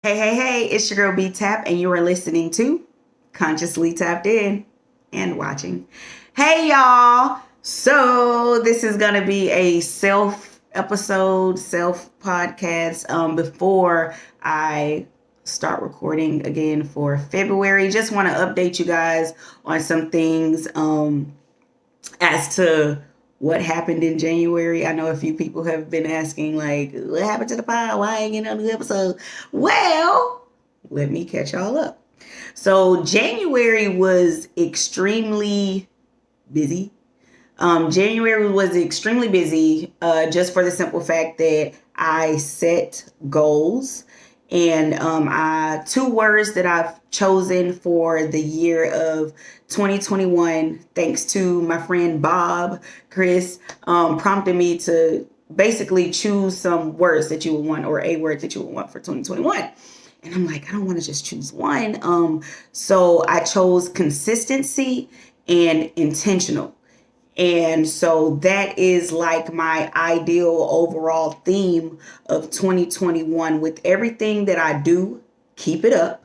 Hey, it's your girl B Tap, and you are listening to Consciously Tapped In and Watching. Hey, y'all. So, this is going to be a self episode, self podcast before I start recording again for February. Just want to update you guys on some things as to what happened in January. I know a few people have been asking, like, what happened to the pod? Why ain't getting on the episode? Well, let me catch y'all up. So, January was extremely busy. January was extremely busy just for the simple fact that I set goals. And two words that I've chosen for the year of 2021, thanks to my friend Bob, Chris, prompted me to basically choose some words that you would want, or a word that you would want for 2021. And I'm like, I don't want to just choose one. So I chose consistency and intentional. And so that is like my ideal overall theme of 2021. With everything that I do, keep it up.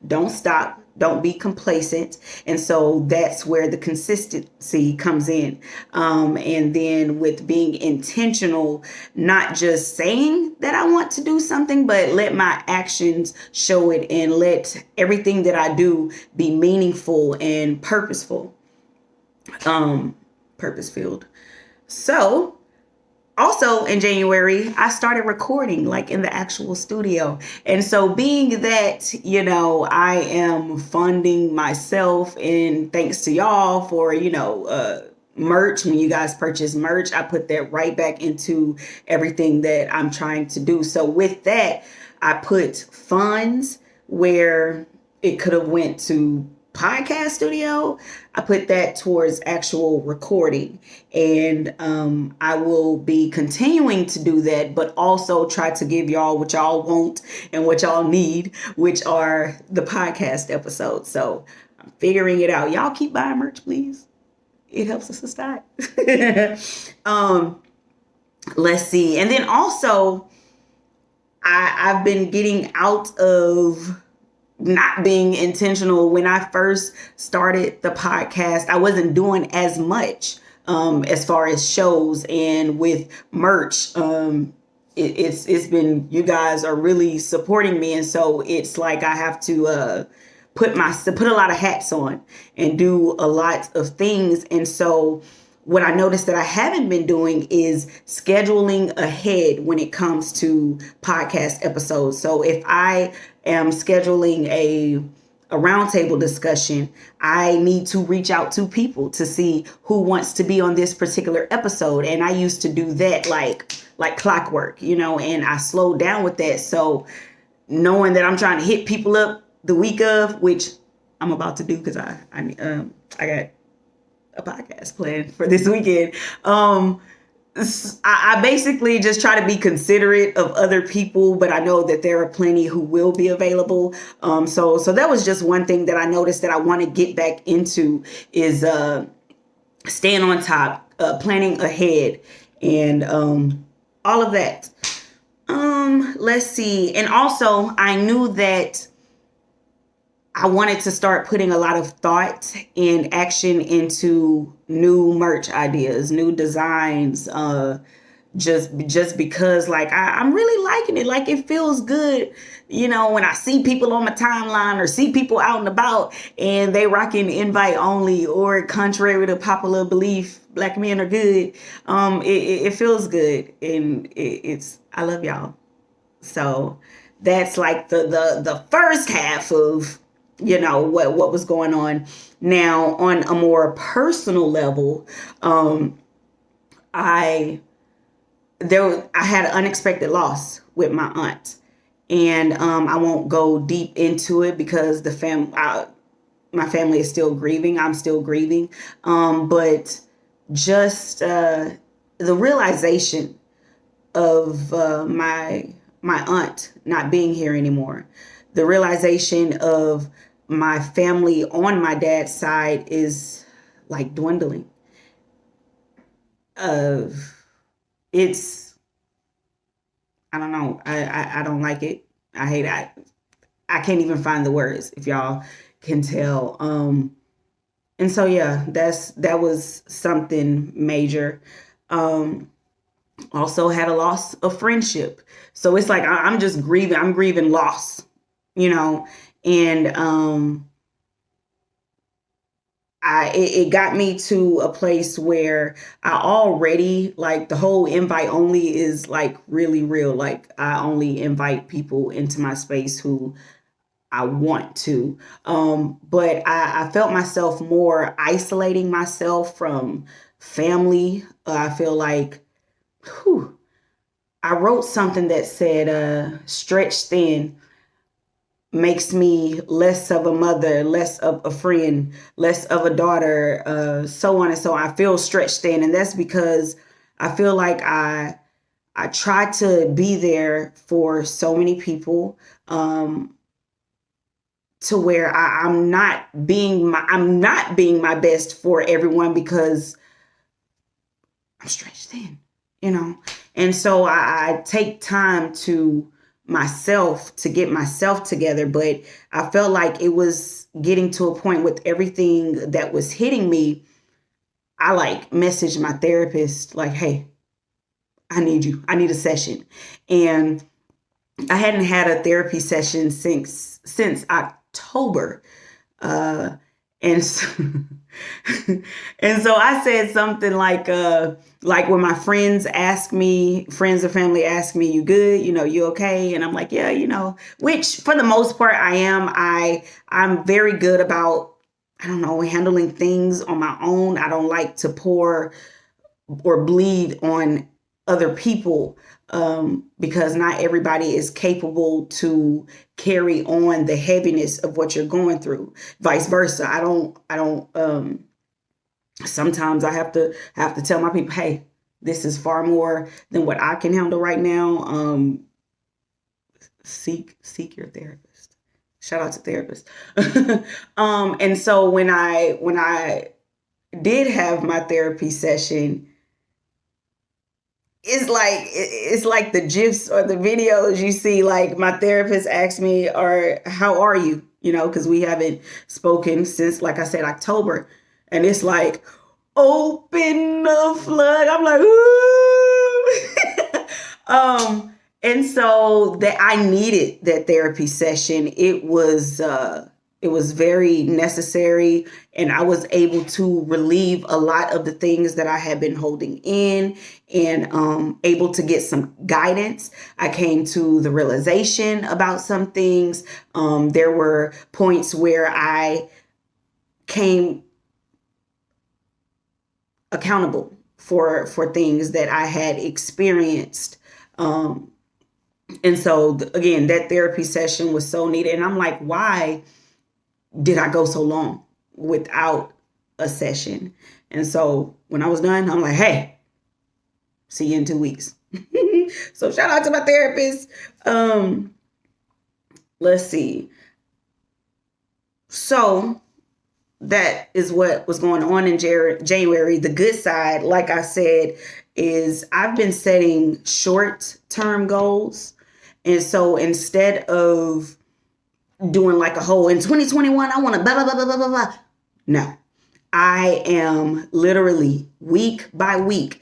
Don't stop. Don't be complacent. And so that's where the consistency comes in. And then with being intentional, not just saying that I want to do something, but let my actions show it, and let everything that I do be meaningful and purposeful. Purpose filled. So, also in January, I started recording like in the actual studio. And so, being that, I am funding myself, and thanks to y'all for, merch. When you guys purchase merch, I put that right back into everything that I'm trying to do. So, with that, I put funds where it could have went to podcast studio. I put that towards actual recording, and I will be continuing to do that, but also try to give y'all what y'all want and what y'all need, which are the podcast episodes. So I'm figuring it out. Y'all keep buying merch, please. It helps us to start. Let's see. And then also, I've been getting out of not being intentional. When I first started the podcast, I wasn't doing as much as far as shows, and with merch. It's been, you guys are really supporting me, and so it's like I have to put a lot of hats on and do a lot of things. And so what I noticed that I haven't been doing is scheduling ahead when it comes to podcast episodes. So if I am scheduling a roundtable discussion, I need to reach out to people to see who wants to be on this particular episode. And I used to do that like clockwork, and I slowed down with that. So knowing that I'm trying to hit people up the week of, which I'm about to do, because I got a podcast planned for this weekend. I basically just try to be considerate of other people, but I know that there are plenty who will be available. So that was just one thing that I noticed that I want to get back into, is staying on top, planning ahead, and all of that. Let's see. And also, I knew that I wanted to start putting a lot of thought and action into new merch ideas, new designs, just because like I'm really liking it. Like, it feels good, when I see people on my timeline or see people out and about and they rocking invite only, or contrary to popular belief, black men are good. It feels good, and I love y'all. So that's like the first half of what was going on. Now, on a more personal level, I had an unexpected loss with my aunt, and I won't go deep into it because my family is still grieving. I'm still grieving, but just the realization of my aunt not being here anymore, the realization of my family on my dad's side is like dwindling. It's, I don't know. I don't like it. I hate it. I can't even find the words, if y'all can tell. And so yeah, that was something major. Also had a loss of friendship. So it's like I'm just grieving. I'm grieving loss, and it got me to a place where I already, like, the whole invite only is like really real. Like, I only invite people into my space who I want to. But I felt myself more isolating myself from family. I feel like, whew, I wrote something that said, stretched thin makes me less of a mother, less of a friend, less of a daughter, so on and so on. I feel stretched thin. And that's because I feel like I try to be there for so many people, to where I'm not being my best for everyone because I'm stretched thin, And so I take time to myself to get myself together, but I felt like it was getting to a point with everything that was hitting me. I like messaged my therapist like, "Hey, I need you. I need a session." And I hadn't had a therapy session since October. And so, and so I said something like when my friends and family ask me, "You good? You okay?" And I'm like, "Yeah, which for the most part I am. I'm very good about, I don't know, handling things on my own. I don't like to pour or bleed on other people, because not everybody is capable to carry on the heaviness of what you're going through. Vice versa. I don't. Sometimes I have to tell my people, "Hey, this is far more than what I can handle right now. Seek your therapist." Shout out to therapists. And so when I did have my therapy session, it's like the gifs or the videos you see. Like, my therapist asked me, "Or how are you?" Because we haven't spoken since, like I said, October, and it's like open the flood. I'm like, ooh. And so that I needed that therapy session. It was very necessary, and I was able to relieve a lot of the things that I had been holding in, and able to get some guidance. I came to the realization about some things. There were points where I came accountable for things that I had experienced. And so again, that therapy session was so needed. And I'm like, why did I go so long without a session? And so when I was done, I'm like, "Hey, see you in 2 weeks." So shout out to my therapist. Let's see. So that is what was going on in January. The good side, like I said, is I've been setting short-term goals. And so instead of doing like a whole, in 2021, I want to blah, blah, blah, blah, blah, blah. No, I am literally week by week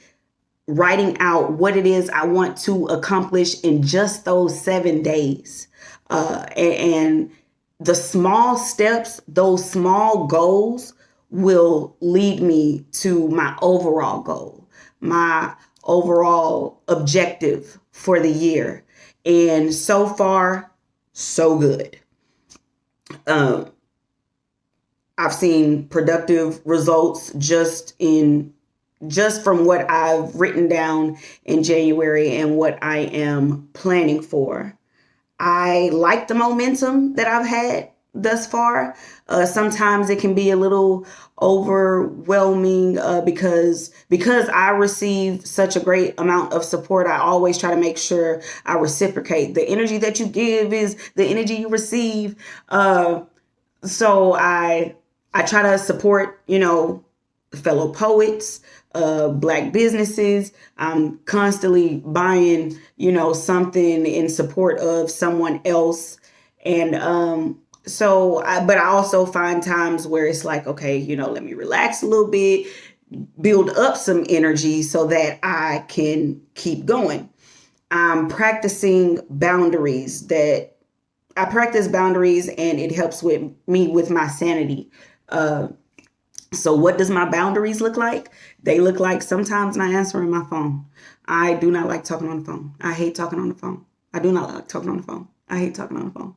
writing out what it is I want to accomplish in just those 7 days. And the small steps, those small goals will lead me to my overall goal, my overall objective for the year. And so far, so good. I've seen productive results just from what I've written down in January and what I am planning for. I like the momentum that I've had thus far. Sometimes it can be a little overwhelming, because I receive such a great amount of support. I always try to make sure I reciprocate. The energy that you give is the energy you receive. So I try to support, fellow poets, Black businesses. I'm constantly buying, something in support of someone else. And but I also find times where it's like, okay, let me relax a little bit, build up some energy so that I can keep going. I'm practicing boundaries that I practice boundaries, and it helps with me with my sanity. So what does my boundaries look like? They look like sometimes not answering my phone. I do not like talking on the phone. I hate talking on the phone. I do not like talking on the phone. I hate talking on the phone.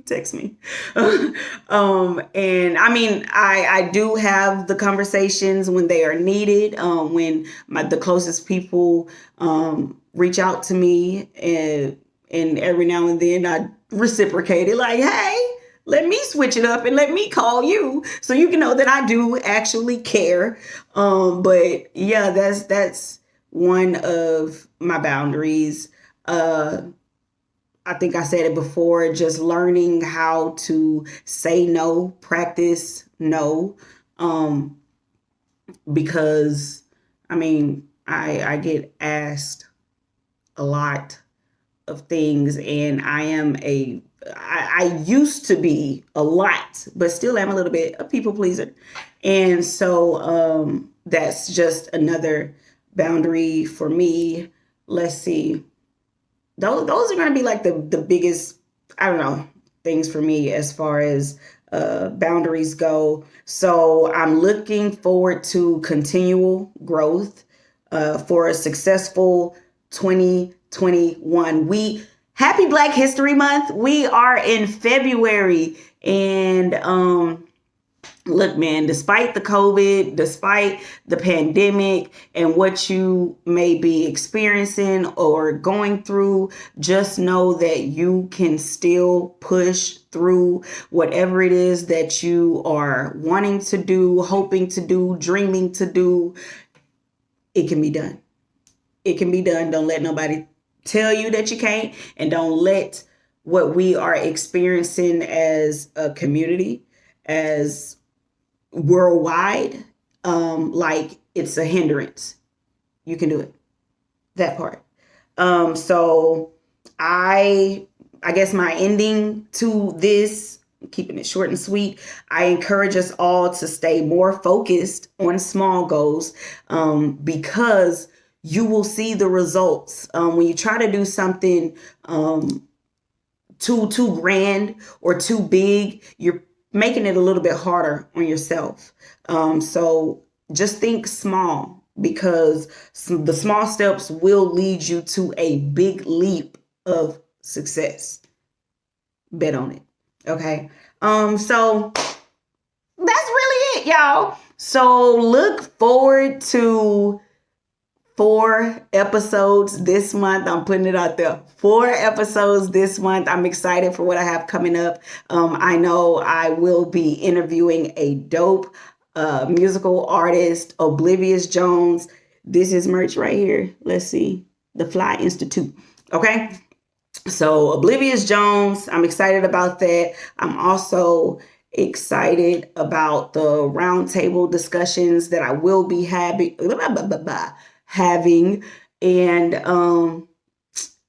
Text me. And I mean, I do have the conversations when they are needed, when the closest people reach out to me, and every now and then I reciprocate it, like, hey, let me switch it up and let me call you so you can know that I do actually care. But yeah, that's one of my boundaries. I think I said it before, just learning how to say no, practice no. Because I mean, I get asked a lot of things, and I used to be a lot, but still am a little bit a people pleaser. And so that's just another boundary for me. Let's see. Those are going to be like the biggest, I don't know, things for me as far as boundaries go. So I'm looking forward to continual growth for a successful 2021. Happy Black History Month. We are in February, and look, man, despite the COVID, despite the pandemic and what you may be experiencing or going through, just know that you can still push through whatever it is that you are wanting to do, hoping to do, dreaming to do. It can be done. It can be done. Don't let nobody tell you that you can't, and don't let what we are experiencing as a community, as worldwide, like it's a hindrance. You can do it. That part. So I guess my ending to this, keeping it short and sweet, I encourage us all to stay more focused on small goals, because you will see the results. When you try to do something too grand or too big, you're making it a little bit harder on yourself. So just think small, because the small steps will lead you to a big leap of success. Bet on it. Okay. So that's really it, y'all. So look forward to 4 episodes this month. I'm putting it out there. 4 episodes this month. I'm excited for what I have coming up. I know I will be interviewing a dope musical artist, Oblivious Jones. This is merch right here. Let's see. The Fly Institute. Okay. So Oblivious Jones, I'm excited about that. I'm also excited about the roundtable discussions that I will be having. And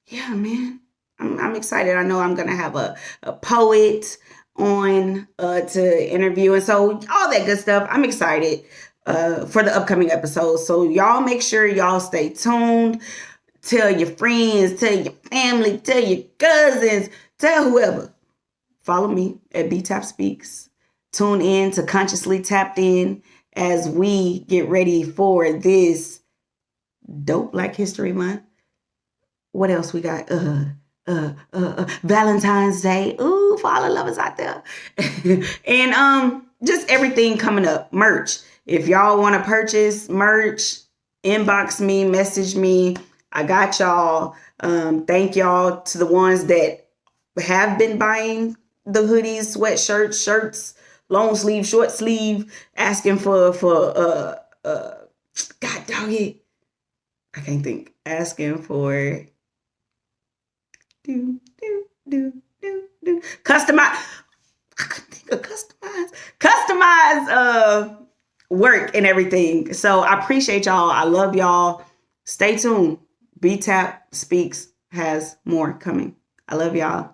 yeah, man, I'm excited. I know I'm gonna have a poet on to interview, and so all that good stuff. I'm excited for the upcoming episodes. So y'all make sure y'all stay tuned. Tell your friends, tell your family, tell your cousins, tell whoever. Follow me at beetapspeaks. Tune in to Consciously Tapped In as we get ready for this dope Black History Month. What else we got? Valentine's Day. Ooh, for all the lovers out there. And just everything coming up. Merch. If y'all want to purchase merch, inbox me, message me. I got y'all. Thank y'all to the ones that have been buying the hoodies, sweatshirts, shirts, long sleeve, short sleeve, asking for God dog it. I can't think. Asking for customize. I couldn't think of customize work and everything. So I appreciate y'all. I love y'all. Stay tuned. BTAP Speaks has more coming. I love y'all.